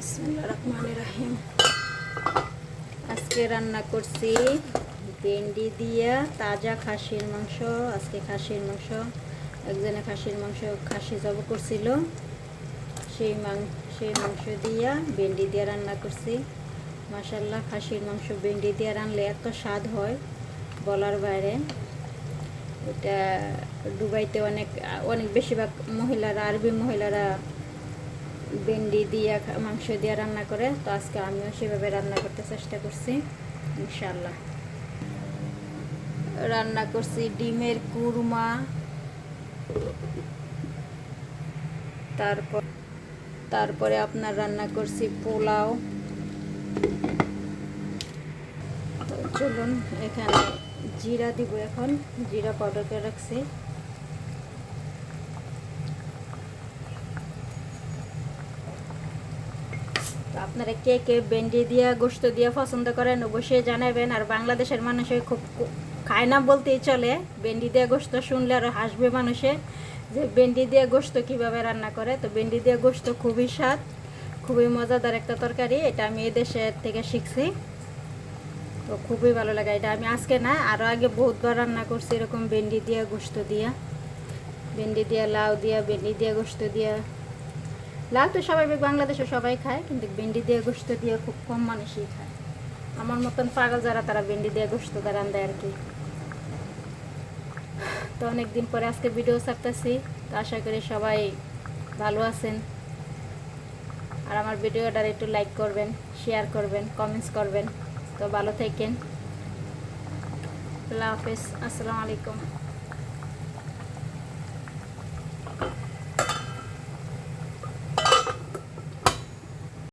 বিসমিল্লাহির রহমানির রহিম। আজকে রান্না করছি ভেন্ডি দিয়া তাজা খাসির মাংস। আজকে খাসির মাংস, একজনে খাসি জব করছিল, সেই মাংস দিয়া ভেন্ডি দিয়ে রান্না করছি। মাশাআল্লাহ, খাসির মাংস ভেন্ডি দিয়ে রান্নলে এত স্বাদ হয় বলার বাইরে। এটা দুবাইতে অনেক বেশিরভাগ মহিলারা, আরবি মহিলারা ভেন্ডি দিয়ে মাংস দিয়ে রান্না করে। তো আজকে আমিও সেভাবে রান্না করতে চেষ্টা করছি ইনশাআল্লাহ। রান্না করছি ডিমের কুরমা, তারপরে আপনার রান্না করছি পোলাও। তো চলুন, এখানে জিরা দিব, এখন জিরা পাউডার করে রাখছি। আপনারা কে কে ভেন্ডি দিয়া গোশত দিয়া পছন্দ করেন অবশ্যই জানাবেন। আর বাংলাদেশের মানুষে খুব খায় না বলতেই চলে, ভেন্ডি দিয়া গোশত শুনলে আরও হাসবে মানুষে যে ভেন্ডি দিয়ে গোশত কীভাবে রান্না করে। তো ভেন্ডি দিয়ে গোশত খুবই স্বাদ, খুবই মজাদার একটা তরকারি। এটা আমি এদেশের থেকে শিখছি, তো খুবই ভালো লাগে। এটা আমি আজকে না, আরও আগে বহুতবার রান্না করছি এরকম ভেন্ডি দিয়া গোশত দিয়া, ভেন্ডি দিয়া লাউ দিয়া, ভেন্ডি দিয়া গোশত দিয়া। লাউ তো স্বাভাবিক বাংলাদেশে সবাই খায়, কিন্তু ভেন্ডি দিয়ে গোশত দিয়ে খুব কম মানুষই খায়। আমার মতন পাগল যারা, তারা ভেন্ডি দিয়ে গোশত রান্না দেয় আর কি। তো অনেকদিন পরে আজকে ভিডিও ছাড়তেছি, তো আশা করি সবাই ভালো আছেন। আর আমার ভিডিওটা একটু লাইক করবেন, শেয়ার করবেন, কমেন্টস করবেন। তো ভালো থাকেন। আল্লাহ হাফেজ, আসসালামু আলাইকুম।